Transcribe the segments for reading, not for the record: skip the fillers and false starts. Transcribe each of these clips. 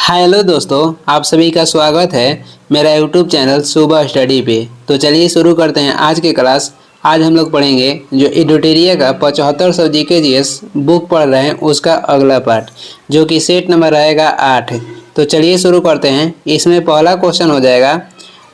Hello दोस्तों, आप सभी का स्वागत है मेरा यूट्यूब चैनल सुबह स्टडी पे। तो चलिए शुरू करते हैं आज की क्लास। आज हम लोग पढ़ेंगे जो एडिटोरिया का 7500 GK/GS बुक पढ़ रहे हैं उसका अगला पार्ट, जो कि सेट नंबर रहेगा 8। तो चलिए शुरू करते हैं। इसमें पहला क्वेश्चन हो जाएगा,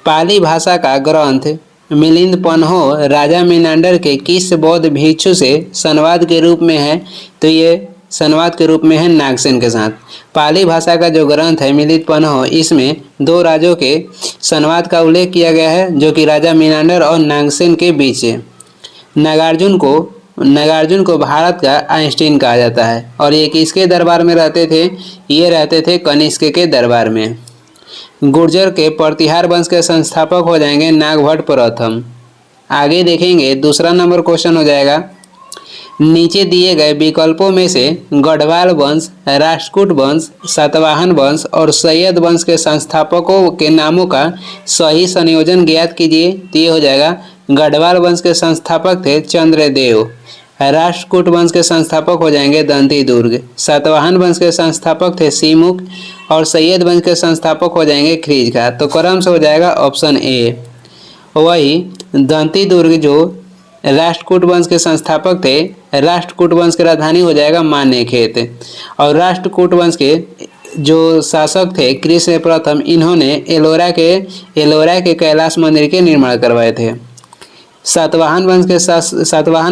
पाली भाषा का ग्रंथ मिलिंद पन्हो राजा मिनांडर के किस बौद्ध भिक्षु से संवाद के रूप में है? तो ये संवाद के रूप में है नागसेन के साथ। पाली भाषा का जो ग्रंथ है मिलिंद पन्हो, इसमें दो राजों के संवाद का उल्लेख किया गया है, जो कि राजा मिनांडर और नागसेन के बीच है। नागार्जुन को भारत का आइंस्टीन कहा जाता है। और ये किसके दरबार में रहते थे? ये रहते थे कनिष्क के दरबार में। गुर्जर के प्रतिहार वंश के संस्थापक हो जाएंगे नागभट्ट प्रथम। आगे देखेंगे, दूसरा नंबर क्वेश्चन हो जाएगा, नीचे दिए गए विकल्पों में से गढ़वाल वंश, राष्ट्रकूट वंश, सातवाहन वंश और सैयद वंश के संस्थापकों के नामों का सही संयोजन ज्ञात कीजिए। तो ये हो जाएगा, गढ़वाल वंश के संस्थापक थे चंद्रदेव, राष्ट्रकूट वंश के संस्थापक हो जाएंगे दंती दुर्ग, सातवाहन वंश के संस्थापक थे सीमुख और सैयद वंश के संस्थापक हो जाएंगे खीज खा। तो क्रम से हो जाएगा ऑप्शन ए। वही दंती दुर्ग जो राष्ट्रकूट वंश के संस्थापक थे, राष्ट्रकूट वंश की राजधानी हो जाएगा मानेखेत। और राष्ट्रकूट वंश के जो शासक थे कृष्ण प्रथम, इन्होंने एलोरा के कैलाश मंदिर के निर्माण करवाए थे। सातवाहन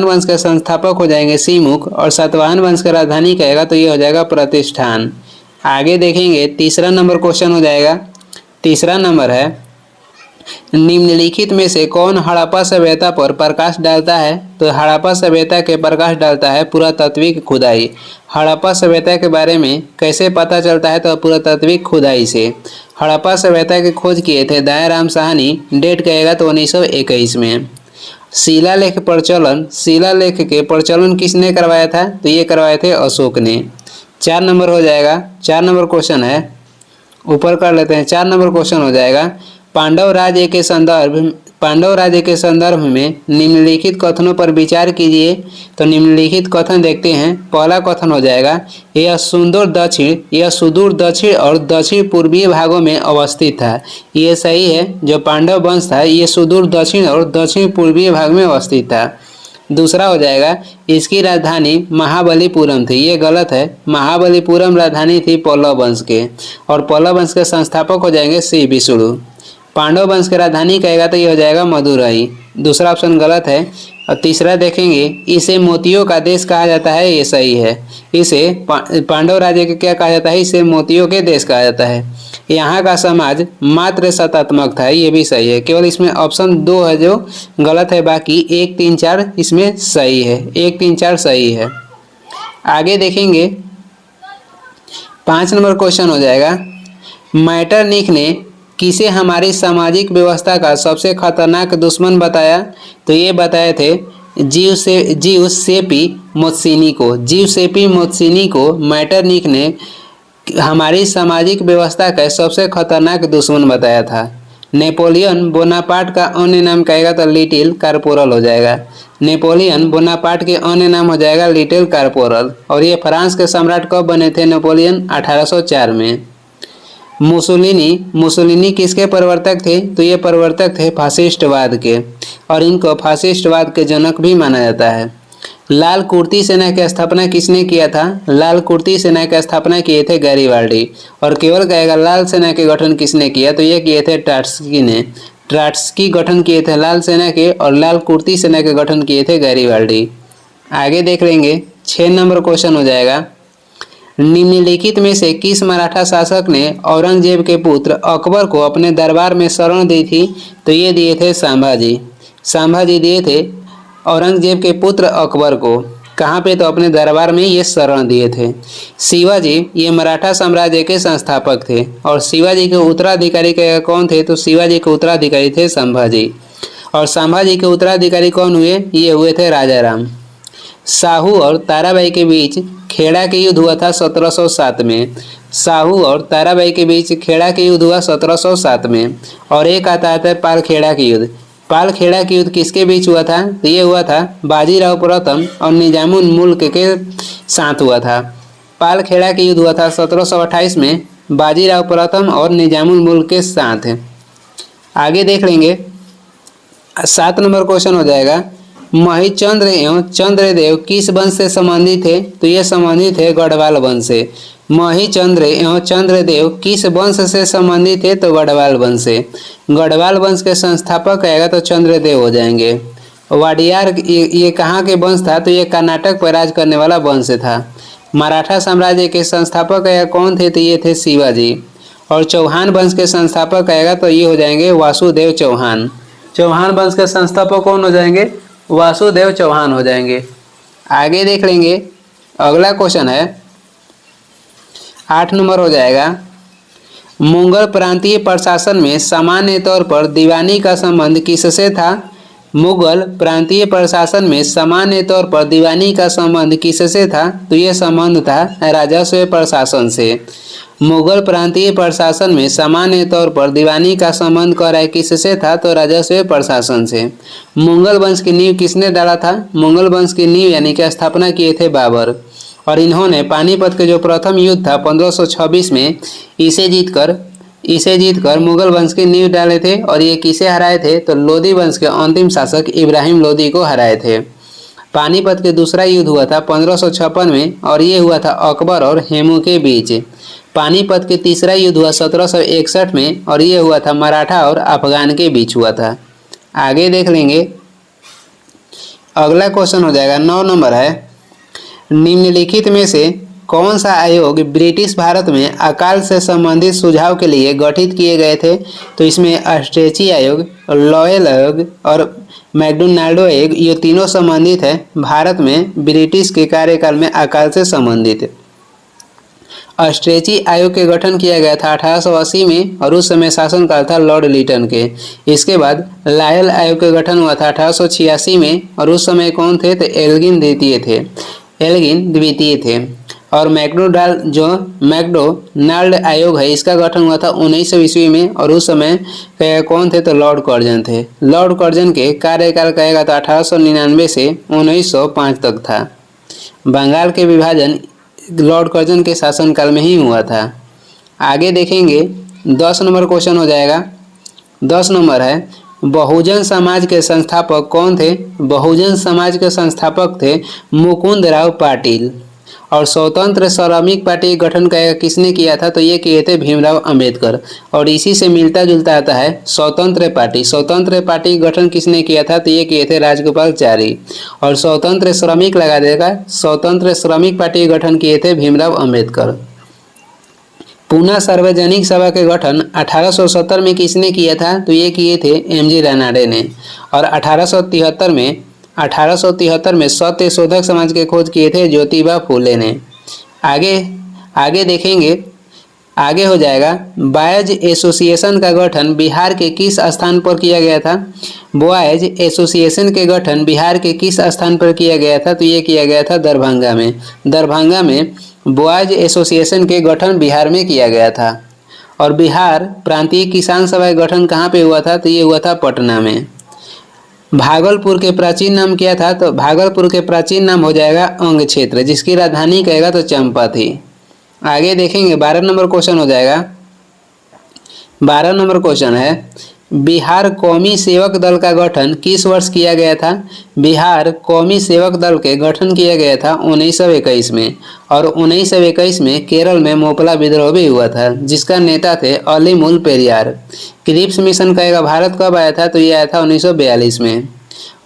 वंश के संस्थापक हो जाएंगे सीमुख और सातवाहन वंश की राजधानी कहेगा तो ये हो जाएगा प्रतिष्ठान। आगे देखेंगे, तीसरा नंबर क्वेश्चन हो जाएगा। तीसरा नंबर है, निम्नलिखित में से कौन हड़प्पा सभ्यता पर प्रकाश डालता है? तो हड़प्पा सभ्यता के प्रकाश डालता है पुरातात्विक खुदाई। हड़प्पा सभ्यता के बारे में कैसे पता चलता है? तो पुरातात्विक खुदाई से। हड़प्पा सभ्यता की खोज किए थे दयाराम साहनी। डेट कहेगा तो 1921 में। शिलालेख के प्रचलन किसने करवाया था? तो ये करवाए थे अशोक ने। 4 नंबर हो जाएगा। 4 नंबर क्वेश्चन है, ऊपर कर लेते हैं। 4 नंबर क्वेश्चन हो जाएगा, पांडव राज्य के संदर्भ में निम्नलिखित कथनों पर विचार कीजिए। तो निम्नलिखित कथन देखते हैं। पहला कथन हो जाएगा, यह सुदूर दक्षिण और दक्षिण पूर्वीय भागों में अवस्थित था। ये सही है। जो पांडव वंश था ये सुदूर दक्षिण और दक्षिण पूर्वीय भाग में अवस्थित था। दूसरा हो जाएगा, इसकी राजधानी महाबलीपुरम थी। ये गलत है। महाबलीपुरम राजधानी थी पल्लव वंश के, और पल्लव वंश के संस्थापक हो जाएंगे श्री विष्णु। पांडव वंश की राजधानी कहेगा तो ये हो जाएगा मदुरई। दूसरा ऑप्शन गलत है। और तीसरा देखेंगे, इसे मोतियों का देश कहा जाता है। ये सही है। इसे पांडव राज्य के क्या कहा जाता है? इसे मोतियों के देश कहा जाता है। यहाँ का समाज मात्र सत्तात्मक था। ये भी सही है। केवल इसमें ऑप्शन 2 है जो गलत है, बाकी 1, 3, 4 इसमें सही है। 1, 3, 4 सही है। आगे देखेंगे, 5 नंबर क्वेश्चन हो जाएगा, मैटरनिख ने किसे हमारी सामाजिक व्यवस्था का सबसे खतरनाक दुश्मन बताया? तो ये बताए थे जिउसेपी मोत्सिनी को मैटरनिख ने हमारी सामाजिक व्यवस्था का सबसे खतरनाक दुश्मन बताया था। नेपोलियन बोनापार्ट का अन्य नाम कहेगा तो लिटिल कारपोरल हो जाएगा। नेपोलियन बोनापार्ट के अन्य नाम हो जाएगा लिटिल कारपोरल। और ये फ्रांस के सम्राट कब बने थे? नेपोलियन 1804 में। मुसोलिनी किसके प्रवर्तक थे? तो ये प्रवर्तक थे फासिस्टवाद के, और इनको फासिस्टवाद के जनक भी माना जाता है। लाल कुर्ती सेना की स्थापना किसने किया था? लाल कुर्ती सेना की स्थापना किए थे गैरिबाल्डी। और केवल कहेगा लाल सेना के गठन किसने किया? तो ये किए थे ट्राट्स्की ने। ट्राट्स्की गठन किए थे लाल सेना के, और लाल कुर्ती सेना के गठन किए थे गैरिबाल्डी। आगे देख लेंगे, 6 नंबर क्वेश्चन हो जाएगा, निम्नलिखित में से किस मराठा शासक ने औरंगजेब के पुत्र अकबर को अपने दरबार में शरण दी थी? तो ये दिए थे संभाजी दिए थे औरंगजेब के पुत्र अकबर को। कहाँ पे? तो अपने दरबार में ये शरण दिए थे। शिवाजी ये मराठा साम्राज्य के संस्थापक थे, और शिवाजी के उत्तराधिकारी कौन थे? तो शिवाजी के उत्तराधिकारी थे संभाजी। और संभाजी के उत्तराधिकारी कौन हुए? ये हुए थे राजाराम। साहू और ताराबाई के बीच खेड़ा के युद्ध हुआ था 1707 में। साहू और ताराबाई के बीच खेड़ा के युद्ध हुआ 1707 में। और एक आता है पालखेड़ा के युद्ध। पालखेड़ा के युद्ध किसके बीच हुआ था? तो ये हुआ था बाजीराव प्रथम और निजामुल मुल्क के साथ हुआ था। पालखेड़ा के युद्ध हुआ था 1728 में। बाजीराव प्रथम और निजामुल मुल्क के साथ। आगे देख लेंगे 7 नंबर क्वेश्चन हो जाएगा, महिचंद्र एवं चंद्रदेव किस वंश से संबंधित थे? तो ये संबंधित है गढ़वाल वंश से। महिचंद्र एवं चंद्रदेव किस वंश से संबंधित थे? तो गढ़वाल वंश से। गढ़वाल वंश के संस्थापक आएगा तो चंद्रदेव हो जाएंगे। वाडियार ये कहाँ के वंश था? तो ये कर्नाटक पर राज करने वाला वंश था। मराठा साम्राज्य के संस्थापक आएगा कौन थे? तो ये थे शिवाजी। और चौहान वंश के संस्थापक आएगा तो ये हो जाएंगे वासुदेव चौहान। चौहान वंश के संस्थापक कौन हो जाएंगे? वासुदेव चौहान हो जाएंगे। आगे देख लेंगे अगला क्वेश्चन है 8 नंबर हो जाएगा, मुगल प्रांतीय प्रशासन में सामान्य तौर पर दीवानी का संबंध किससे था? मुगल प्रांतीय प्रशासन में सामान्य तौर पर दीवानी का संबंध किससे था? तो यह संबंध था राजस्व प्रशासन से। मुगल प्रांतीय प्रशासन में सामान्य तौर पर दीवानी का संबंध कर है किससे था? तो राजस्व प्रशासन से। मुगल वंश की नींव किसने डाला था? मुगल वंश की नींव यानी कि स्थापना किए थे बाबर। और इन्होंने पानीपत के जो प्रथम युद्ध था 1526 में इसे जीतकर मुगल वंश की नींव डाले थे। और ये किसे हराए थे? तो लोदी वंश के अंतिम शासक इब्राहिम लोदी को हराए थे। पानीपत के दूसरा युद्ध हुआ था 1556 में और ये हुआ था अकबर और हेमू के बीच। पानीपत के तीसरा युद्ध हुआ 1761 में और ये हुआ था मराठा और अफगान के बीच हुआ था। आगे देख लेंगे अगला क्वेश्चन हो जाएगा 9 नंबर है, निम्नलिखित में से कौन सा आयोग ब्रिटिश भारत में अकाल से संबंधित सुझाव के लिए गठित किए गए थे? तो इसमें अस्ट्रेची आयोग, लॉयल आयोग और मैकडोनाल्ड आयोग ये तीनों संबंधित है भारत में ब्रिटिश के कार्यकाल में अकाल से संबंधित। अस्ट्रेची आयोग के गठन किया गया था 1880 में और उस समय शासनकाल था लॉर्ड लिटन के। इसके बाद लॉयल आयोग का गठन हुआ था 1886 में और उस समय कौन थे? तो एल्गिन द्वितीय थे। और मैकडोनाल्ड आयोग है इसका गठन हुआ था 1900 ईस्वी में और उस समय कौन थे? तो लॉर्ड कर्जन थे। लॉर्ड कर्जन के कार्यकाल कहेगा तो 1899 से 1905 तक था। बंगाल के विभाजन लॉर्ड कर्जन के शासनकाल में ही हुआ था। आगे देखेंगे 10 नंबर क्वेश्चन हो जाएगा। 10 नंबर है, बहुजन समाज के संस्थापक कौन थे? बहुजन समाज के संस्थापक थे मुकुंदराव पाटिल। और स्वतंत्र श्रमिक पार्टी गठन किसने किया था? तो ये किए थे भीमराव अंबेडकर। और इसी से मिलता जुलता आता है स्वतंत्र पार्टी। स्वतंत्र पार्टी गठन किसने किया था? तो ये किए थे राजगोपालचारी। और स्वतंत्र श्रमिक लगा देगा, स्वतंत्र श्रमिक पार्टी गठन किए थे भीमराव अंबेडकर। पूना सार्वजनिक सभा के गठन 1870 में किसने किया था? तो ये किए थे एमजी रानाडे ने। और 1873 में सत्य शोधक समाज के खोज किए थे ज्योतिबा फूले ने। आगे देखेंगे, आगे हो जाएगा बॉयज एसोसिएशन का गठन बिहार के किस स्थान पर किया गया था? बॉयज एसोसिएशन के गठन बिहार के किस स्थान पर किया गया था? तो ये किया गया था दरभंगा में। दरभंगा में बॉयज एसोसिएशन के गठन बिहार में किया गया था। और बिहार प्रांतीय किसान सभा का गठन कहाँ पे हुआ था? तो ये हुआ था पटना में। भागलपुर के प्राचीन नाम क्या था? तो भागलपुर के प्राचीन नाम हो जाएगा अंग क्षेत्र, जिसकी राजधानी कहेगा तो चंपा थी। आगे देखेंगे 12 नंबर क्वेश्चन हो जाएगा। 12 नंबर क्वेश्चन है, बिहार कौमी सेवक दल का गठन किस वर्ष किया गया था? बिहार कौमी सेवक दल के गठन किया गया था 1921 में। और 1921 में केरल में मोपला विद्रोह भी हुआ था जिसका नेता थे अलीमुल पेरियार। क्रिप्स मिशन कहेगा भारत कब आया था? तो ये आया था 1942 में।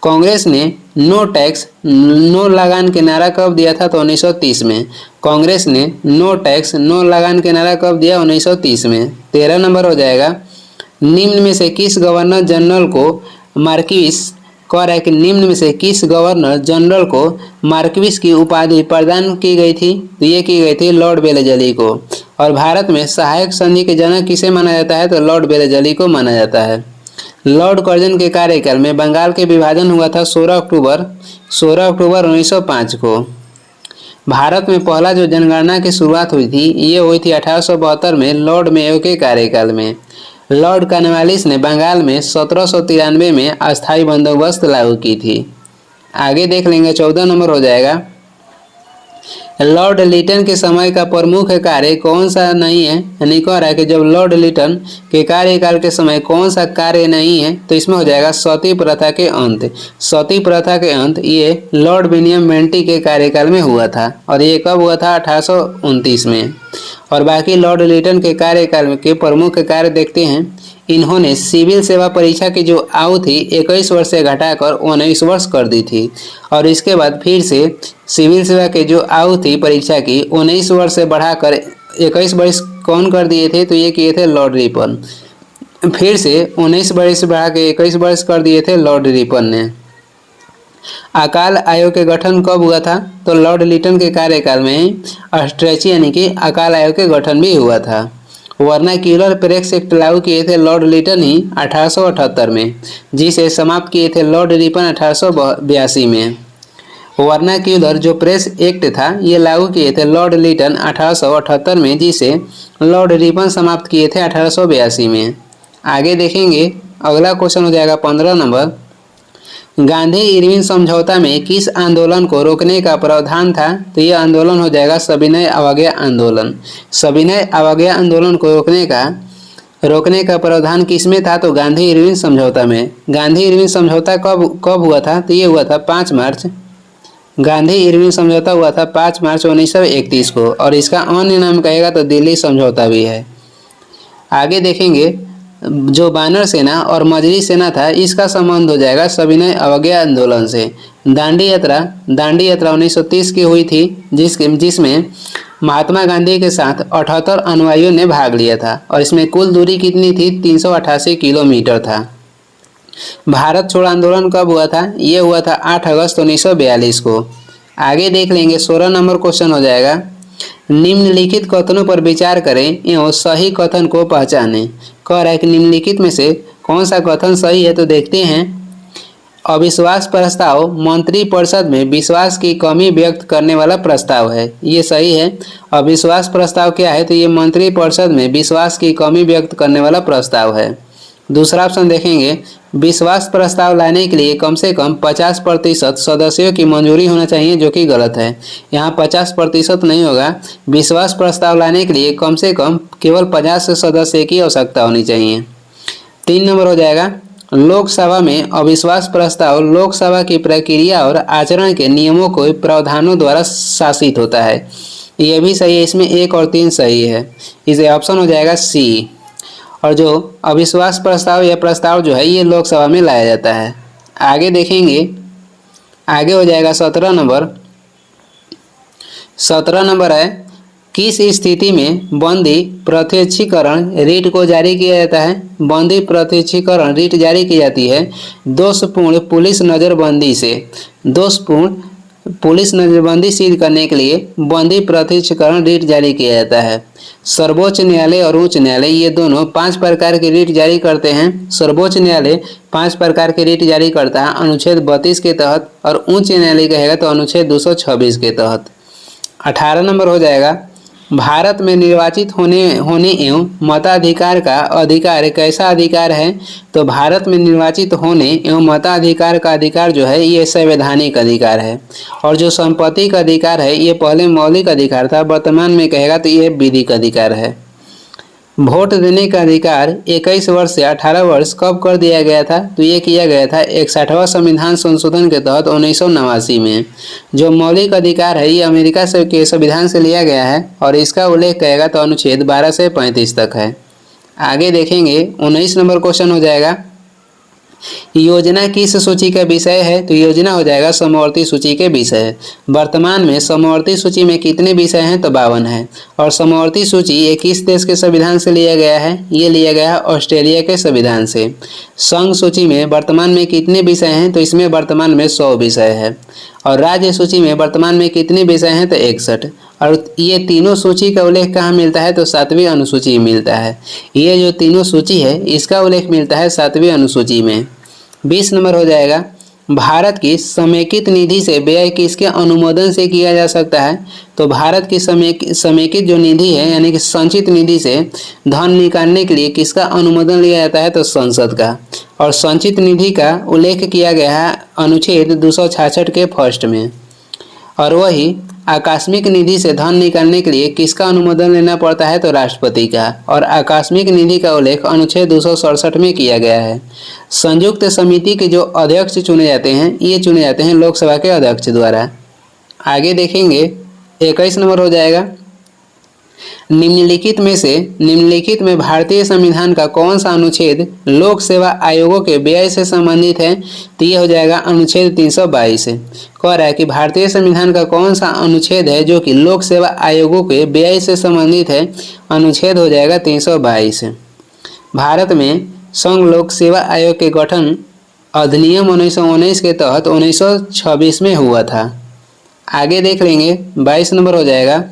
कांग्रेस ने नो टैक्स नो लगान के नारा कब दिया था? तो 1930 में। कांग्रेस ने नो टैक्स नो लगान के नारा कब दिया? 1930 में। 13 नंबर हो जाएगा, निम्न में से किस गवर्नर जनरल को मार्क्विस कह है कि निम्न में से किस गवर्नर जनरल को मार्क्विस की उपाधि प्रदान की गई थी? तो ये की गई थी लॉर्ड वेलेजली को। और भारत में सहायक संधि के जनक किसे माना जाता है? तो लॉर्ड वेलेजली को माना जाता है। लॉर्ड कर्जन के कार्यकाल में बंगाल के विभाजन हुआ था 16 अक्टूबर 1905 को। भारत में पहला जो जनगणना की शुरुआत हुई थी ये हुई थी 1872 में लॉर्ड मेयो के कार्यकाल में। लॉर्ड कॉर्नवालिस ने बंगाल में 1793 में अस्थायी बंदोबस्त लागू की थी। आगे देख लेंगे 14 नंबर हो जाएगा, लॉर्ड लिटन के समय का प्रमुख कार्य कौन सा नहीं है, यानी कह रहा है कि जब लॉर्ड लिटन के कार्यकाल के समय कौन सा कार्य नहीं है, तो इसमें हो जाएगा सती प्रथा के अंत। सती प्रथा के अंत ये लॉर्ड विलियम बेंटिक के कार्यकाल में हुआ था, और ये कब हुआ था? 1829 में। और बाकी लॉर्ड लिटन के कार्यकाल के प्रमुख कार्य देखते हैं। इन्होंने सिविल सेवा परीक्षा की जो आयु थी 21 वर्ष से घटाकर 19 वर्ष कर दी थी, और इसके बाद फिर से सिविल सेवा के जो आयु थी परीक्षा की 19 वर्ष से बढ़ाकर 21 वर्ष कौन कर दिए थे? तो ये किए थे लॉर्ड रिपन। फिर से 19 वर्ष से बढ़ा के 21 वर्ष कर दिए थे लॉर्ड रिपन ने। अकाल आयोग के गठन कब हुआ था? तो लॉर्ड लिटन के कार्यकाल में अस्ट्रेची यानी कि अकाल आयोग के गठन भी हुआ था। वर्नाक्यूलर प्रेस एक्ट लागू किए थे लॉर्ड लिटन ही 1878 में, जिसे समाप्त किए थे लॉर्ड रिपन 1882 में। वर्नाक्यूलर जो प्रेस एक्ट था ये लागू किए थे लॉर्ड लिटन 1878 में, जिसे लॉर्ड रिपन समाप्त किए थे 1882 में। आगे देखेंगे, अगला क्वेश्चन हो जाएगा 15 नंबर। गांधी इरविन समझौता में किस आंदोलन को रोकने का प्रावधान था? तो यह आंदोलन हो जाएगा सविनय अवज्ञा आंदोलन। सविनय अवज्ञा आंदोलन को रोकने का प्रावधान किसमें था? तो गांधी इरविन समझौता में। गांधी इरविन समझौता कब हुआ था? तो ये हुआ था 5 मार्च। गांधी इरविन समझौता हुआ था 5 मार्च 1931 को, और इसका अन्य नाम कहेगा तो दिल्ली समझौता भी है। आगे देखेंगे, जो बानर सेना और मजरी सेना था इसका संबंध हो जाएगा सविनय अवज्ञा आंदोलन से। दांडी यात्रा 1930 की हुई थी, जिसमें महात्मा गांधी के साथ 78 अनुयायियों ने भाग लिया था, और इसमें कुल दूरी कितनी थी? 388 किलोमीटर था। भारत छोड़ो आंदोलन कब हुआ था? ये हुआ था 8 अगस्त 1942 को। आगे देख लेंगे, 16 नंबर क्वेश्चन हो जाएगा। निम्नलिखित कथनों पर विचार करें एवं सही कथन को पहचानें। कह रहा है कि निम्नलिखित में से कौन सा कथन सही है? तो देखते हैं। अविश्वास प्रस्ताव मंत्रिपरिषद में विश्वास की कमी व्यक्त करने वाला प्रस्ताव है, ये सही है। अविश्वास प्रस्ताव क्या है? तो ये मंत्रिपरिषद में विश्वास की कमी व्यक्त करने वाला प्रस्ताव है। दूसरा ऑप्शन देखेंगे, विश्वास प्रस्ताव लाने के लिए कम से कम 50% सदस्यों की मंजूरी होना चाहिए, जो कि गलत है। यहाँ 50% नहीं होगा। विश्वास प्रस्ताव लाने के लिए कम से कम केवल 50 सदस्य की आवश्यकता होनी चाहिए। 3 नंबर हो जाएगा, लोकसभा में अविश्वास प्रस्ताव लोकसभा की प्रक्रिया और आचरण के नियमों को प्रावधानों द्वारा शासित होता है, ये भी सही है। इसमें 1 और 3 सही है, इसे ऑप्शन हो जाएगा सी। और जो अविश्वास प्रस्ताव या प्रस्ताव जो है ये लोकसभा में लाया जाता है। आगे देखेंगे, आगे हो जाएगा 17 नंबर। 17 नंबर है, किस स्थिति में बंदी प्रत्यक्षीकरण रीट को जारी किया जाता है? बंदी प्रत्यक्षीकरण रीट जारी की जाती है दोषपूर्ण पुलिस नज़रबंदी से। दोषपूर्ण पुलिस नज़रबंदी सिद्ध करने के लिए बंदी प्रत्यक्षीकरण रीट जारी किया जाता है। सर्वोच्च न्यायालय और उच्च न्यायालय ये दोनों 5 प्रकार की रीट जारी करते हैं। सर्वोच्च न्यायालय 5 प्रकार की रीट जारी करता है अनुच्छेद 32 के तहत, और उच्च न्यायालय कहेगा तो अनुच्छेद 226 के तहत। 18 नंबर हो जाएगा, भारत में निर्वाचित होने एवं मताधिकार का अधिकार कैसा अधिकार है? तो भारत में निर्वाचित होने एवं मताधिकार का अधिकार जो है ये संवैधानिक अधिकार है, और जो संपत्ति का अधिकार है ये पहले मौलिक अधिकार था, वर्तमान में कहेगा तो ये विधिक अधिकार है। वोट देने का अधिकार 21 वर्ष से 18 वर्ष कब कर दिया गया था? तो ये किया गया था 61वां संविधान संशोधन के तहत 1989 में। जो मौलिक अधिकार है ये अमेरिका के संविधान से लिया गया है, और इसका उल्लेख कहेगा तो अनुच्छेद 12 से 35 तक है। आगे देखेंगे, 19 नंबर क्वेश्चन हो जाएगा, योजना किस सूची का विषय है? तो योजना हो जाएगा समवर्ती सूची के विषय। वर्तमान में समवर्ती सूची में कितने विषय हैं? तो 52 है। और समवर्ती सूची ये किस देश के संविधान से लिया गया है? ये लिया गया है ऑस्ट्रेलिया के संविधान से। संघ सूची में वर्तमान में कितने विषय हैं? तो इसमें वर्तमान में 100 विषय है। और राज्य सूची में वर्तमान में कितने विषय हैं? तो 61। और ये तीनों सूची का उल्लेख कहाँ मिलता है? तो 7वीं अनुसूची में मिलता है। ये जो तीनों सूची है इसका उल्लेख मिलता है 7वीं अनुसूची में। 20 नंबर हो जाएगा, भारत की समेकित निधि से व्यय किसके अनुमोदन से किया जा सकता है? तो भारत की समेकित जो निधि है यानी कि संचित निधि से धन निकालने के लिए किसका अनुमोदन लिया जाता है? तो संसद का। और संचित निधि का उल्लेख किया गया है अनुच्छेद 266 के फर्स्ट में। और वही आकस्मिक निधि से धन निकालने के लिए किसका अनुमोदन लेना पड़ता है? तो राष्ट्रपति का। और आकस्मिक निधि का उल्लेख अनुच्छेद 267 में किया गया है। संयुक्त समिति के जो अध्यक्ष चुने जाते हैं, ये चुने जाते हैं लोकसभा के अध्यक्ष द्वारा। आगे देखेंगे 21 नंबर हो जाएगा, निम्नलिखित में भारतीय संविधान का कौन सा अनुच्छेद लोक सेवा आयोगों के व्यय से संबंधित है? तो ये हो जाएगा अनुच्छेद 322। कह रहा है कि भारतीय संविधान का कौन सा अनुच्छेद है जो कि लोक सेवा आयोगों के व्यय से संबंधित है? अनुच्छेद हो जाएगा 322। भारत में संघ लोक सेवा आयोग के गठन अधिनियम 1919 के तहत 1926 में हुआ था। आगे देख लेंगे 22 नंबर हो जाएगा,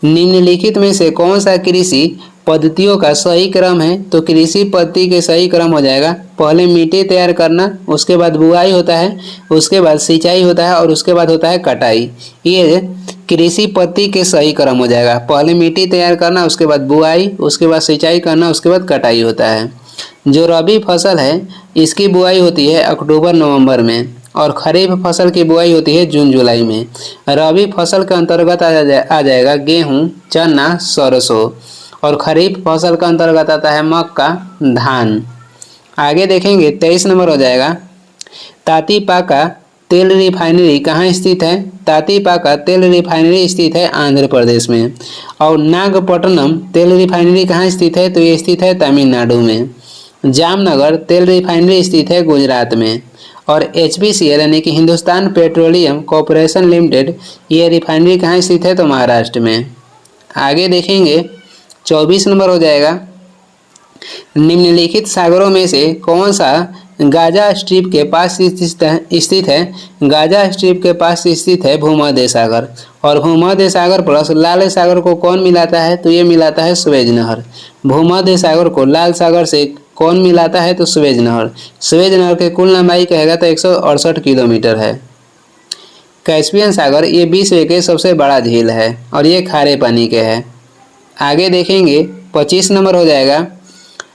निम्नलिखित में से कौन सा कृषि पद्धतियों का सही क्रम है? तो कृषि पद्धति के सही क्रम हो जाएगा, पहले मिट्टी तैयार करना, उसके बाद बुआई होता है, उसके बाद सिंचाई होता है और उसके बाद होता है कटाई। ये कृषि पद्धति के सही क्रम हो जाएगा, पहले मिट्टी तैयार करना, उसके बाद बुआई, उसके बाद सिंचाई करना, उसके बाद कटाई होता है। जो रबी फसल है इसकी बुआई होती है अक्टूबर नवंबर में और खरीफ फसल की बुआई होती है जून जुलाई में। रबी फसल के अंतर्गत आ जाएगा गेहूं, चना, सरसों और खरीफ फसल का अंतर्गत आता है मक्का, धान। आगे देखेंगे 23 नंबर हो जाएगा, तातीपाका तेल रिफाइनरी कहाँ स्थित है? तातीपाका तेल रिफाइनरी स्थित है आंध्र प्रदेश में। और नागपट्टनम तेल रिफाइनरी कहाँ स्थित है? तो ये स्थित है तमिलनाडु में। जामनगर तेल रिफाइनरी स्थित है गुजरात में। और HPCL यानी कि हिंदुस्तान पेट्रोलियम कॉरपोरेशन लिमिटेड, ये रिफाइनरी कहाँ स्थित है? तो महाराष्ट्र में। आगे देखेंगे 24 नंबर हो जाएगा, निम्नलिखित सागरों में से कौन सा गाजा स्ट्रिप के पास स्थित है? गाजा स्ट्रिप के पास स्थित है भूमध्य सागर। और भूमध्य सागर प्लस लाल सागर को कौन मिलाता है? तो ये मिलाता है सुएज नहर। भूमध्य सागर को लाल सागर से कौन मिलाता है? तो सुएज नहर। सुएज नहर के कुल लंबाई कहेगा तो 168 किलोमीटर है। कैस्पियन सागर ये विश्व के सबसे बड़ा झील है और ये खारे पानी के है। आगे देखेंगे 25 नंबर हो जाएगा,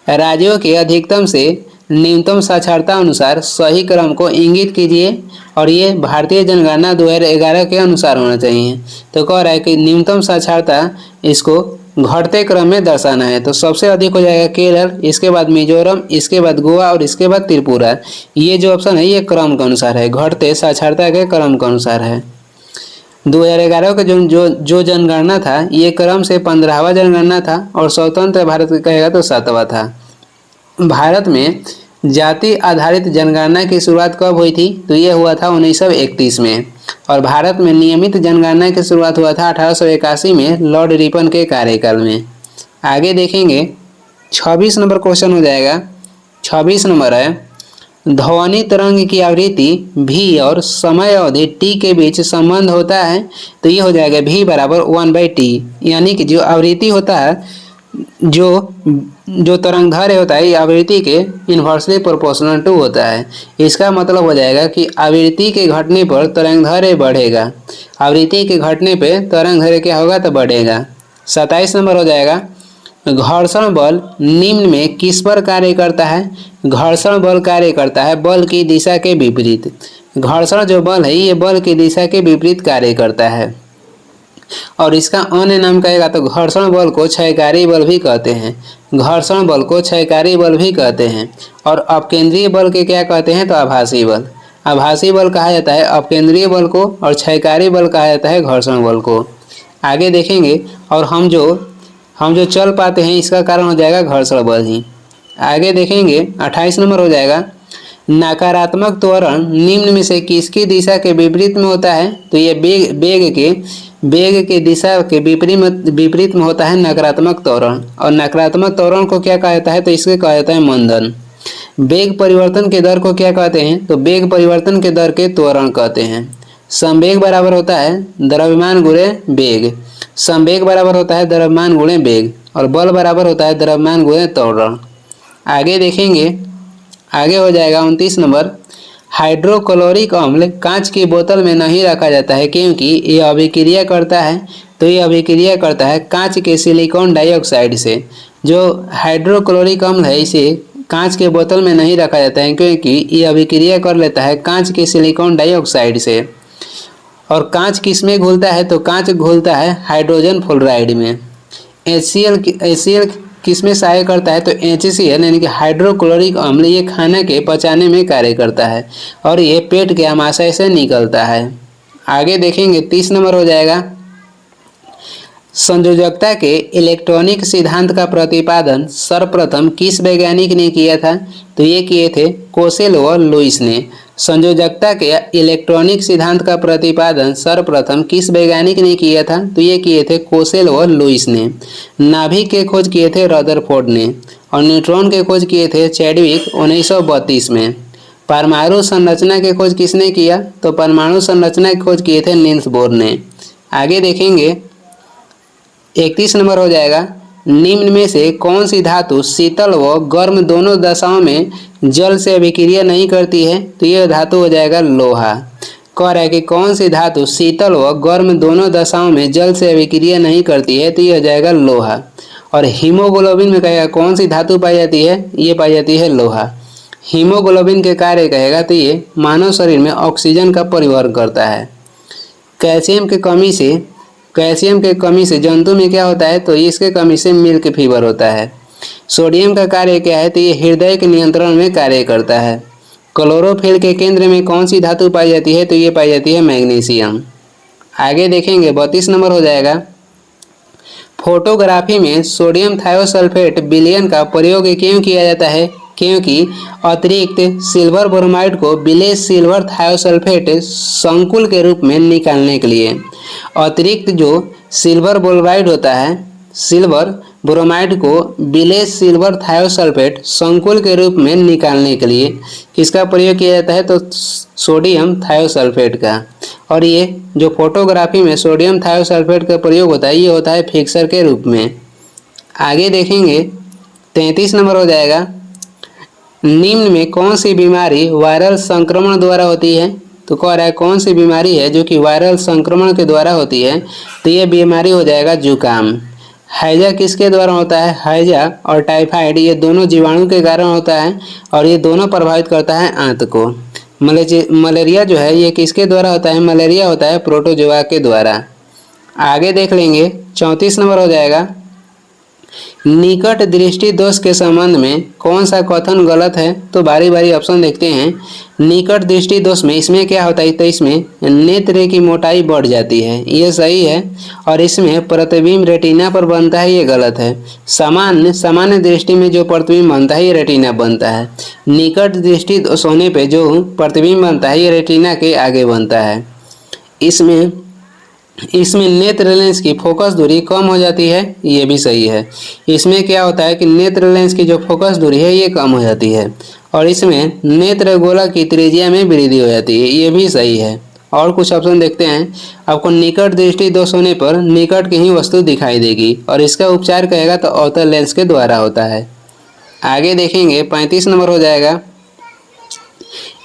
राज्यों के अधिकतम से न्यूनतम साक्षरता अनुसार सही क्रम को इंगित कीजिए और ये भारतीय जनगणना 2011 के अनुसार होना चाहिए। तो कह रहा है कि न्यूनतम साक्षरता इसको घटते क्रम में दर्शाना है। तो सबसे अधिक हो जाएगा केरल, इसके बाद मिजोरम, इसके बाद गोवा और इसके बाद त्रिपुरा। ये जो ऑप्शन है ये क्रम के अनुसार है, घटते साक्षरता के क्रम के अनुसार है। 2011 का जो जनगणना था ये क्रम से 15वां जनगणना था और स्वतंत्र भारत कहेगा तो 7वां था। भारत में जाति आधारित जनगणना की शुरुआत कब हुई थी? तो ये हुआ था 1931 में। और भारत में नियमित जनगणना की शुरुआत हुआ था 1881 में लॉर्ड रिपन के कार्यकाल में। आगे देखेंगे 26 नंबर क्वेश्चन हो जाएगा। 26 नंबर है, ध्वनि तरंग की आवृत्ति v और समय अवधि t के बीच संबंध होता है। तो ये हो जाएगा v बराबर 1/t, यानी कि जो आवृत्ति होता है, जो तरंगदैर्घ्य होता है ये आवृत्ति के इन्वर्सली प्रोपोर्शनल टू होता है। इसका मतलब हो जाएगा कि आवृत्ति के घटने पर तरंगदैर्घ्य बढ़ेगा, आवृत्ति के घटने पे तरंगदैर्घ्य क्या होगा? तो बढ़ेगा। 27 नंबर हो जाएगा, घर्षण बल निम्न में किस पर कार्य करता है? घर्षण बल कार्य करता है बल की दिशा के विपरीत। घर्षण जो बल है ये बल की दिशा के विपरीत कार्य करता है और इसका अन्य नाम कहेगा तो घर्षण बल को क्षयकारी बल भी कहते हैं। घर्षण बल को क्षयकारी बल भी कहते हैं। और अपकेंद्रीय बल के क्या कहते हैं? तो आभासी बल। आभासी बल कहा जाता है अपकेंद्रीय बल को और क्षयकारी बल कहा जाता है घर्षण बल को। आगे देखेंगे, और हम जो चल पाते हैं इसका कारण हो जाएगा घर्षण बल ही। आगे देखेंगे 28 नंबर हो जाएगा, नकारात्मक त्वरण निम्न में से किसकी दिशा के विपरीत में होता है? तो ये वेग के दिशा के विपरीत में होता है नकारात्मक त्वरण। और नकारात्मक त्वरण को क्या कहा जाता है? तो इसके कहा जाता है मंदन। वेग परिवर्तन के दर को क्या कहते हैं? तो वेग परिवर्तन के दर के त्वरण कहते हैं। संवेग बराबर होता है द्रव्यमान गुणे वेग। संवेग बराबर होता है द्रव्यमान गुणे वेग और बल बराबर होता है द्रव्यमान गुणे त्वरण। आगे देखेंगे, आगे हो जाएगा 29 नंबर, हाइड्रोक्लोरिक अम्ल कांच की बोतल में नहीं रखा जाता है क्योंकि ये अभिक्रिया करता है। तो ये अभिक्रिया करता है कांच के सिलिकॉन डाइऑक्साइड से। जो हाइड्रोक्लोरिक अम्ल है इसे कांच के बोतल में नहीं रखा जाता है क्योंकि ये अभिक्रिया कर लेता है कांच के सिलिकॉन डाइऑक्साइड से। और कांच किस में घुलता है, तो कांच घुलता है हाइड्रोजन फ्लोराइड में। HCl किस में सहाय करता है, तो HCl यानी कि हाइड्रोक्लोरिक अम्ल ये खाना के पचाने में कार्य करता है और ये पेट के आमाशय से निकलता है। आगे देखेंगे 30 नंबर हो जाएगा, संयोजकता के इलेक्ट्रॉनिक सिद्धांत का प्रतिपादन सर्वप्रथम किस वैज्ञानिक ने किया था, तो ये किए थे कोसेल व लुईस ने। संयोजकता के इलेक्ट्रॉनिक सिद्धांत का प्रतिपादन सर्वप्रथम किस वैज्ञानिक ने किया था, तो ये किए थे कोसेल व लुईस ने। नाभिक के खोज किए थे रदरफोर्ड ने और न्यूट्रॉन के खोज किए थे चैडविक 1932 में। परमाणु संरचना की खोज किसने किया, तो परमाणु संरचना की खोज किए थे नील्स बोर ने। आगे देखेंगे 31 नंबर हो जाएगा, निम्न में से कौन सी धातु शीतल व गर्म दोनों दशाओं में जल से अभिक्रिया नहीं करती है, तो यह धातु हो जाएगा लोहा। कह रहा है कि कौन सी धातु शीतल व गर्म दोनों दशाओं में जल से अभिक्रिया नहीं करती है, तो यह हो जाएगा लोहा। और हीमोग्लोबिन में कहेगा कौन सी धातु पाई जाती है, ये पाई जाती है लोहा। हीमोग्लोबिन के कार्य कहेगा तो ये मानव शरीर में ऑक्सीजन का परिवहन करता है। कैल्शियम के कमी से जंतु में क्या होता है, तो इसके कमी से मिल्क फीवर होता है। सोडियम का कार्य क्या है, तो ये हृदय के नियंत्रण में कार्य करता है। क्लोरोफिल के केंद्र में कौन सी धातु पाई जाती है, तो ये पाई जाती है मैग्नीशियम। आगे देखेंगे 32 नंबर हो जाएगा, फोटोग्राफी में सोडियम थायोसल्फेट विलयन का प्रयोग क्यों किया जाता है, क्योंकि अतिरिक्त सिल्वर ब्रोमाइड को विलेय सिल्वर थायोसल्फेट संकुल के रूप में निकालने के लिए। अतिरिक्त जो सिल्वर ब्रोमाइड होता है, सिल्वर ब्रोमाइड को विलेय सिल्वर थायोसल्फेट संकुल के रूप में निकालने के लिए किसका प्रयोग किया जाता है, तो सोडियम थायोसल्फेट का। और ये जो फोटोग्राफी में सोडियम थायोसल्फेट का प्रयोग होता है, ये होता है फिक्सर के रूप में। आगे देखेंगे 33 नंबर हो जाएगा, निम्न में कौन सी बीमारी वायरल संक्रमण द्वारा होती है, तो कह रहा है कौन सी बीमारी है जो कि वायरल संक्रमण के द्वारा होती है, तो ये बीमारी हो जाएगा जुकाम। हैजा किसके द्वारा होता है, हैजा और टाइफाइड ये दोनों जीवाणु के कारण होता है और ये दोनों प्रभावित करता है आंत को। मलेरिया जो है ये किसके द्वारा होता है, मलेरिया होता है प्रोटोजोआ के द्वारा। आगे देख लेंगे 34 नंबर हो जाएगा, निकट दृष्टि दोष के संबंध में कौन सा कथन गलत है, तो बारी बारी ऑप्शन देखते हैं। निकट दृष्टि दोष में इसमें क्या होता है, तो इसमें नेत्र की मोटाई बढ़ जाती है, ये सही है। और इसमें प्रतिबिंब रेटिना पर बनता है, ये गलत है। सामान्य दृष्टि में जो प्रतिबिंब बनता है ये रेटिना बनता है। निकट दृष्टि दोष होने पर जो प्रतिबिंब बनता है ये रेटिना के आगे बनता है। इसमें नेत्र लेंस की फोकस दूरी कम हो जाती है, ये भी सही है। इसमें क्या होता है कि नेत्र लेंस की जो फोकस दूरी है ये कम हो जाती है और इसमें नेत्र गोला की त्रिज्या में वृद्धि हो जाती है, ये भी सही है। और कुछ ऑप्शन देखते हैं। आपको निकट दृष्टि दोष होने पर निकट की ही वस्तु दिखाई देगी और इसका उपचार कहेगा तो अवतल लेंस के द्वारा होता है। आगे देखेंगे 35 नंबर हो जाएगा,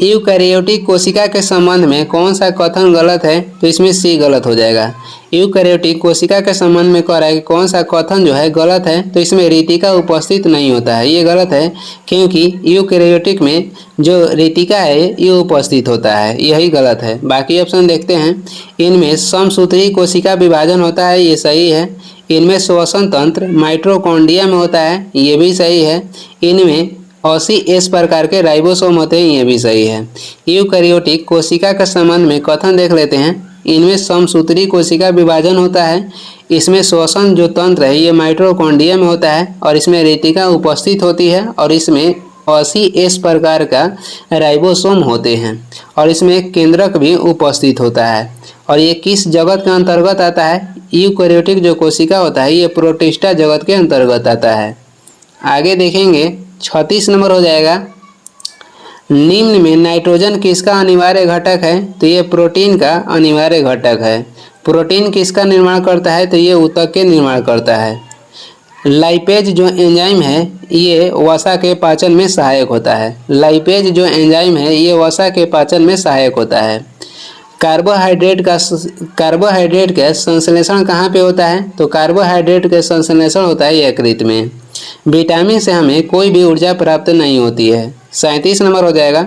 यूकैरियोटिक कोशिका के संबंध में कौन सा कथन गलत है, तो इसमें सी गलत हो जाएगा। यूकैरियोटिक कोशिका के संबंध में कह रहा है कि कौन सा कथन जो है गलत है, तो इसमें रेटिका उपस्थित नहीं होता है, ये गलत है क्योंकि यूकैरियोटिक में जो रेटिका है ये उपस्थित होता है, यही गलत है। बाकी ऑप्शन देखते हैं। इनमें समसूत्री कोशिका विभाजन होता है, ये सही है। इनमें श्वसन तंत्र माइटोकॉन्ड्रिया में होता है, ये भी सही है। इनमें 80S प्रकार के राइबोसोम होते हैं, ये भी सही है। यूकैरियोटिक कोशिका के संबंध में कथन देख लेते हैं। इनमें समसूत्री कोशिका विभाजन होता है, इसमें श्वसन जो तंत्र है ये माइटोकॉन्ड्रिया में होता है और इसमें रेटिका उपस्थित होती है और इसमें 80S प्रकार का राइबोसोम होते हैं और इसमें केंद्रक भी उपस्थित होता है। और ये किस जगत के अंतर्गत आता है, यूकैरियोटिक जो कोशिका होता है ये प्रोटिस्टा जगत के अंतर्गत आता है। आगे देखेंगे 36 नंबर हो जाएगा, निम्न में नाइट्रोजन किसका अनिवार्य घटक है, तो ये प्रोटीन का अनिवार्य घटक है। प्रोटीन किसका निर्माण करता है, तो ये ऊतक के निर्माण करता है। लाइपेज जो एंजाइम है ये वसा के पाचन में सहायक होता है। लाइपेज जो एंजाइम है ये वसा के पाचन में सहायक होता है। कार्बोहाइड्रेट का संश्लेषण कहाँ पे होता है, तो कार्बोहाइड्रेट का संश्लेषण होता है यकृत में। विटामिन से हमें कोई भी ऊर्जा प्राप्त नहीं होती है। 37 नंबर हो जाएगा,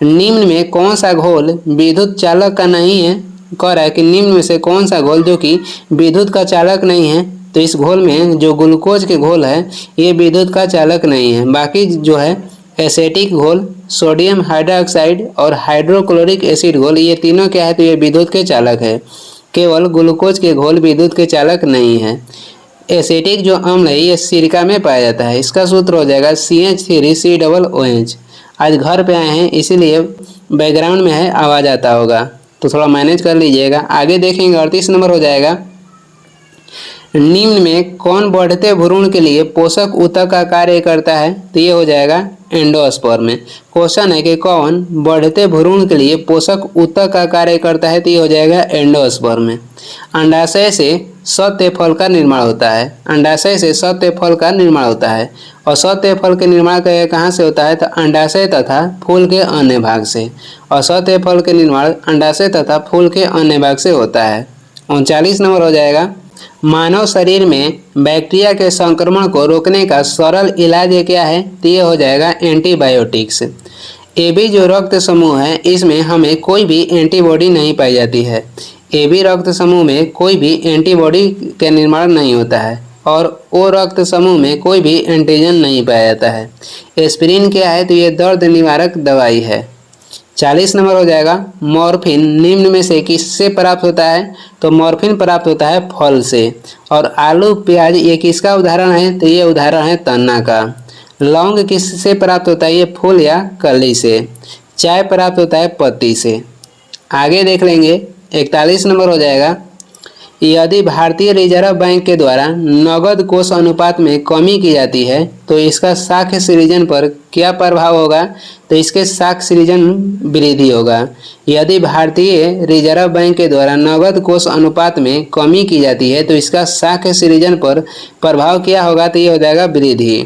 निम्न में कौन सा घोल विद्युत चालक का नहीं है, कह रहा है कि निम्न में से कौन सा घोल जो कि विद्युत का चालक नहीं है, तो इस घोल में जो ग्लूकोज के घोल है ये विद्युत का चालक नहीं है। बाकी जो है एसेटिक घोल, सोडियम हाइड्रोक्साइड और हाइड्रोक्लोरिक एसिड घोल, ये तीनों क्या है, तो ये विद्युत के चालक है। केवल ग्लूकोज के घोल विद्युत के चालक नहीं है। एसिटिक जो अम्ल है ये सिरका में पाया जाता है। इसका सूत्र हो जाएगा CH3COOH। आज घर पे आए हैं इसीलिए बैकग्राउंड में है आवाज़ आता होगा, तो थोड़ा मैनेज कर लीजिएगा। आगे देखेंगे 38 नंबर हो जाएगा, निम्न में कौन बढ़ते भ्रूण के लिए पोषक ऊतक का कार्य करता है, तो ये हो जाएगा एंडोस्पर्म में। क्वेश्चन है कि कौन बढ़ते भ्रूण के लिए पोषक ऊतक का कार्य करता है, तो ये हो जाएगा एंडोस्पर्म में। अंडाशय से सत्य फल का निर्माण होता है। अंडाशय से सत्य फल का निर्माण होता है। और सत्य फल के निर्माण कहाँ से होता है, तो अंडाशय तथा फूल के अन्य भाग से। और सत्य फल के निर्माण अंडाशय तथा फूल के अन्य भाग से होता है। 39 नंबर हो जाएगा, मानव शरीर में बैक्टीरिया के संक्रमण को रोकने का सरल इलाज क्या है, तो ये हो जाएगा एंटीबायोटिक्स। AB जो रक्त समूह है इसमें हमें कोई भी एंटीबॉडी नहीं पाई जाती है। AB रक्त समूह में कोई भी एंटीबॉडी का निर्माण नहीं होता है और O रक्त समूह में कोई भी एंटीजन नहीं पाया जाता है। एस्पिरिन क्या है, तो ये दर्द निवारक दवाई है। 40 नंबर हो जाएगा, मॉर्फिन निम्न में से किससे प्राप्त होता है, तो मॉर्फिन प्राप्त होता है फल से। और आलू प्याज ये किसका उदाहरण है, तो ये उदाहरण है तना का। लौंग किससे प्राप्त होता है, ये फूल या कली से। चाय प्राप्त होता है पत्ती से। आगे देख लेंगे 41 नंबर हो जाएगा, यदि भारतीय रिजर्व बैंक के द्वारा नगद कोष अनुपात में कमी की जाती है तो इसका साख सृजन पर क्या प्रभाव होगा, तो इसके साख सृजन वृद्धि होगा। यदि भारतीय रिजर्व बैंक के द्वारा नगद कोष अनुपात में कमी की जाती है तो इसका साख सृजन पर प्रभाव क्या होगा, तो ये हो जाएगा वृद्धि।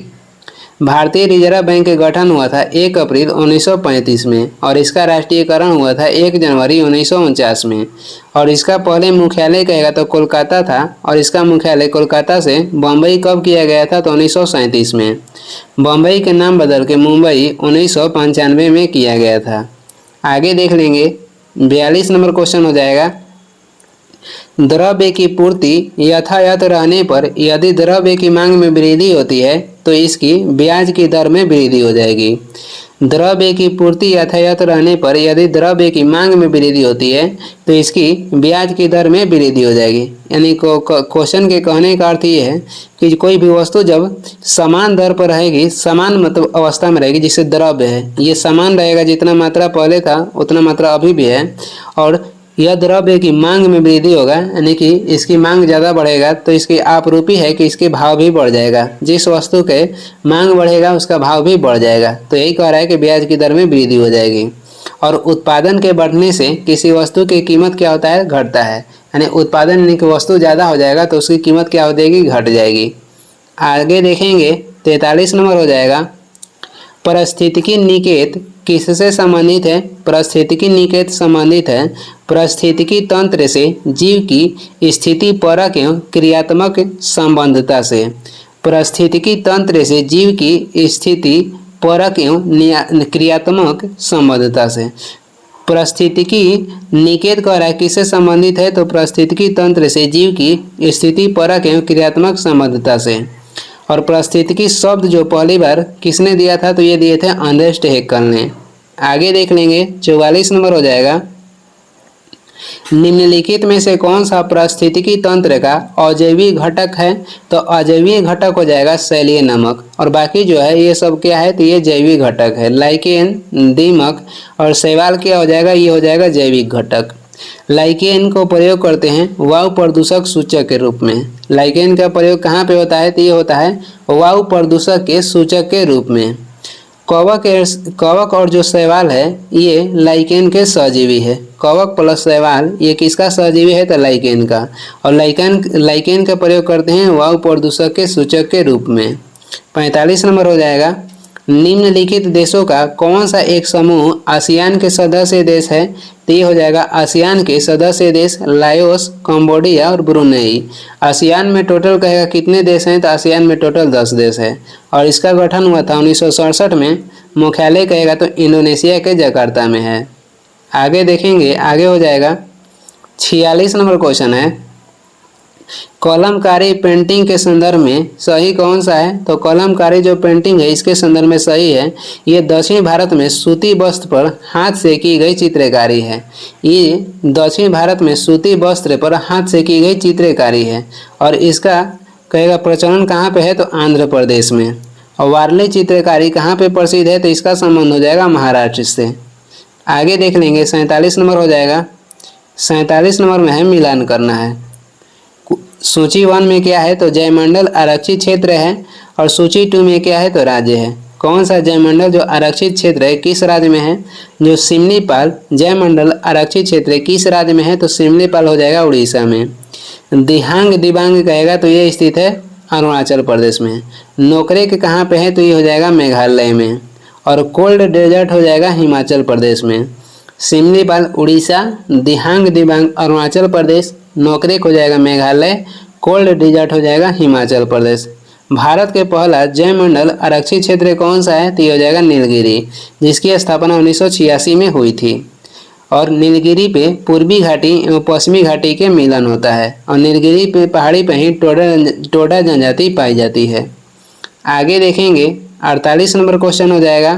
भारतीय रिजर्व बैंक का गठन हुआ था 1 अप्रैल 1935 में और इसका राष्ट्रीयकरण हुआ था 1 जनवरी 1949 में। और इसका पहले मुख्यालय कहेगा तो कोलकाता था और इसका मुख्यालय कोलकाता से बम्बई कब किया गया था, तो 1937 में। बम्बई के नाम बदल के मुंबई 1995 में किया गया था। आगे देख लेंगे 42 नंबर क्वेश्चन हो जाएगा, द्रव्य की पूर्ति यथायथ रहने पर यदि द्रव्य की मांग में वृद्धि होती है तो इसकी ब्याज की दर में वृद्धि हो जाएगी। द्रव्य की पूर्ति यथायथ रहने पर यदि द्रव्य की मांग में वृद्धि होती है तो इसकी ब्याज की दर में वृद्धि हो जाएगी। यानी क्वेश्चन के कहने का अर्थ ये है कि कोई भी वस्तु जब समान दर पर रहेगी, समान मतलब अवस्था में रहेगी, जिससे द्रव्य है ये समान रहेगा, जितना मात्रा पहले था उतना मात्रा अभी भी है, और यह द्रव्य की मांग में वृद्धि होगा, यानी कि इसकी मांग ज़्यादा बढ़ेगा तो इसकी आपरूपी है कि इसके भाव भी बढ़ जाएगा। जिस वस्तु के मांग बढ़ेगा उसका भाव भी बढ़ जाएगा। तो यही कह रहा है कि ब्याज की दर में वृद्धि हो जाएगी। और उत्पादन के बढ़ने से किसी वस्तु की कीमत क्या होता है, घटता है। यानी उत्पादन यानी कि वस्तु ज़्यादा हो जाएगा तो उसकी कीमत क्या हो जाएगी, घट जाएगी। आगे देखेंगे 43 नंबर हो जाएगा, पारिस्थितिकी निकेत किससे संबंधित है, पारिस्थितिकी निकेत संबंधित है पारिस्थितिकी तंत्र से जीव की स्थिति परक एवं क्रियात्मक संबंधता से। पारिस्थितिकी तंत्र से जीव की स्थिति परक एवं क्रियात्मक संबंधता से। पारिस्थितिकी निकेत कह रहा है किससे संबंधित है, तो पारिस्थितिकी तंत्र से जीव की स्थिति परक एवं क्रियात्मक संबंधता से। और पारिस्थितिकी शब्द जो पहली बार किसने दिया था, तो ये दिए थे अंडर्स्ट हेक्कल ने। आगे देख लेंगे 44 नंबर हो जाएगा, निम्नलिखित में से कौन सा पारिस्थितिकी तंत्र का अजैविक घटक है, तो अजैविक घटक हो जाएगा शैलीय नमक। और बाकी जो है ये सब क्या है, तो ये जैविक घटक है। लाइकेन, दीमक और शैवाल क्या हो जाएगा, ये हो जाएगा जैविक घटक। लाइकेन को प्रयोग करते हैं वायु प्रदूषक सूचक के रूप में। लाइकेन का प्रयोग कहाँ पे होता है, तो ये होता है वायु प्रदूषक के सूचक के रूप में। कवक और जो शैवाल है ये लाइकेन के सहजीवी है। कवक प्लस शैवाल ये किसका सहजीवी है, तो लाइकेन का। और लाइकेन का प्रयोग करते हैं वायु प्रदूषक के सूचक के रूप में। 45 नंबर हो जाएगा, निम्नलिखित देशों का कौन सा एक समूह आसियान के सदस्य देश है, तो ये हो जाएगा आसियान के सदस्य देश लाओस, कंबोडिया और ब्रुनेई। आसियान में टोटल कहेगा कितने देश हैं, तो आसियान में टोटल 10 देश है। और इसका गठन हुआ था 1967 में। मुख्यालय कहेगा तो इंडोनेशिया के जकार्ता में है। आगे देखेंगे, आगे हो जाएगा 46 नंबर क्वेश्चन है, कलमकारी पेंटिंग के संदर्भ में सही कौन सा है? तो कलमकारी जो पेंटिंग है इसके संदर्भ में सही है, ये दक्षिण भारत में सूती वस्त्र पर हाथ से की गई चित्रकारी है। ये दक्षिण भारत में सूती वस्त्र पर हाथ से की गई चित्रकारी है और इसका कहेगा प्रचलन कहाँ पे है? तो आंध्र प्रदेश में। और वारली चित्रकारी कहाँ पे प्रसिद्ध है? तो इसका संबंध हो जाएगा महाराष्ट्र से। आगे देख लेंगे, 47 नंबर हो जाएगा। 47 नंबर में है मिलान करना है। सूची 1 में क्या है? तो जयमंडल आरक्षित क्षेत्र है और सूची 2 में क्या है? तो राज्य है। कौन सा जयमंडल जो आरक्षित क्षेत्र है किस राज्य में है? जो सिमलीपाल जयमंडल आरक्षित क्षेत्र किस राज्य में है? तो सिमलीपाल हो जाएगा उड़ीसा में। दिहांग दिबांग कहेगा तो ये स्थित है अरुणाचल प्रदेश में। नोकरेक कहाँ पे है? तो ये हो जाएगा मेघालय में। और कोल्ड डेजर्ट हो जाएगा हिमाचल प्रदेश में। सिमलीपाल उड़ीसा, दिहांग दिबांग अरुणाचल प्रदेश, नोकरेक हो जाएगा मेघालय, कोल्ड डेजर्ट हो जाएगा हिमाचल प्रदेश। भारत के पहला जयमंडल आरक्षित क्षेत्र कौन सा है? तो ये हो जाएगा नीलगिरी, जिसकी स्थापना 1986 में हुई थी। और नीलगिरी पे पूर्वी घाटी एवं पश्चिमी घाटी के मिलन होता है और नीलगिरी पे पहाड़ी पे ही टोडा जनजाति पाई जाती है। आगे देखेंगे, 48 नंबर क्वेश्चन हो जाएगा,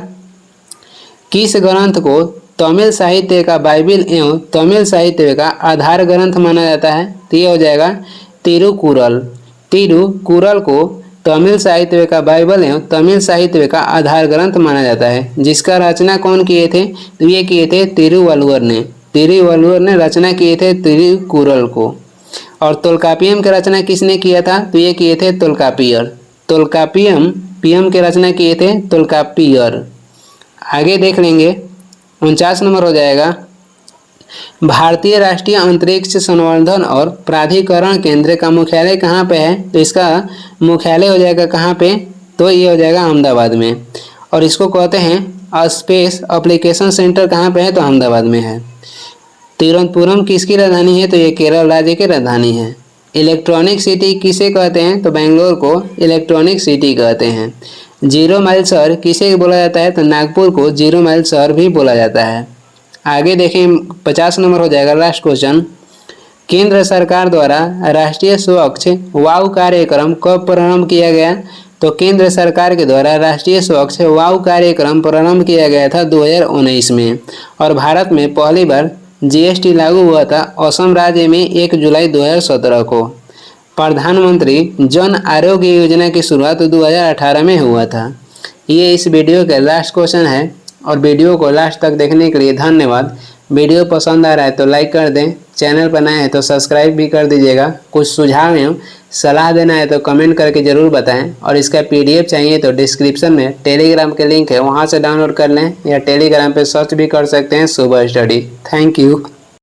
किस ग्रंथ को तमिल साहित्य का बाइबिल एवं तमिल साहित्य का आधार ग्रंथ माना जाता है? तो ये हो जाएगा तिरुकुरल। तिरुकुरल को तमिल साहित्य का बाइबल एवं तमिल साहित्य का आधार ग्रंथ माना जाता है, जिसका रचना कौन किए थे? तो ये किए थे तिरुवल्लुवर ने। तिरुवल्लुवर ने रचना किए थे तिरुकुरल को। और तोल्कापियम की रचना किसने किया था? तो ये किए थे तोल्कापियर। तोल्कापियम की रचना किए थे तोल्कापियर। आगे देख लेंगे, 49 नंबर हो जाएगा, भारतीय राष्ट्रीय अंतरिक्ष संवर्धन और प्राधिकरण केंद्र का मुख्यालय कहाँ पे है? तो इसका मुख्यालय हो जाएगा कहाँ पे? तो ये हो जाएगा अहमदाबाद में। और इसको कहते हैं स्पेस एप्लीकेशन सेंटर कहाँ पे है? तो अहमदाबाद में है। तिरुवनंतपुरम किसकी राजधानी है? तो ये केरल राज्य की राजधानी है। इलेक्ट्रॉनिक सिटी किसे कहते हैं? तो बेंगलोर को इलेक्ट्रॉनिक सिटी कहते हैं। जीरो माइल शहर किसे बोला जाता है? तो नागपुर को जीरो माइल शहर भी बोला जाता है। आगे देखें, 50 नंबर हो जाएगा लास्ट क्वेश्चन, केंद्र सरकार द्वारा राष्ट्रीय स्वच्छ वायु कार्यक्रम कब प्रारंभ किया गया? तो केंद्र सरकार के द्वारा राष्ट्रीय स्वच्छ वायु कार्यक्रम प्रारंभ किया गया था 2019 में। और भारत में पहली बार जीएसटी लागू हुआ था असम राज्य में 1 जुलाई 2017 को। प्रधानमंत्री जन आरोग्य योजना की शुरुआत 2018 में हुआ था। ये इस वीडियो का लास्ट क्वेश्चन है और वीडियो को लास्ट तक देखने के लिए धन्यवाद। वीडियो पसंद आ रहा है तो लाइक कर दें, चैनल पर नए हैं तो सब्सक्राइब भी कर दीजिएगा। कुछ सुझाव एवं सलाह देना है तो कमेंट करके ज़रूर बताएं। और इसका पीडीएफ चाहिए तो डिस्क्रिप्शन में टेलीग्राम के लिंक है, वहां से डाउनलोड कर लें या टेलीग्राम पे सर्च भी कर सकते हैं सुबह स्टडी। Thank you.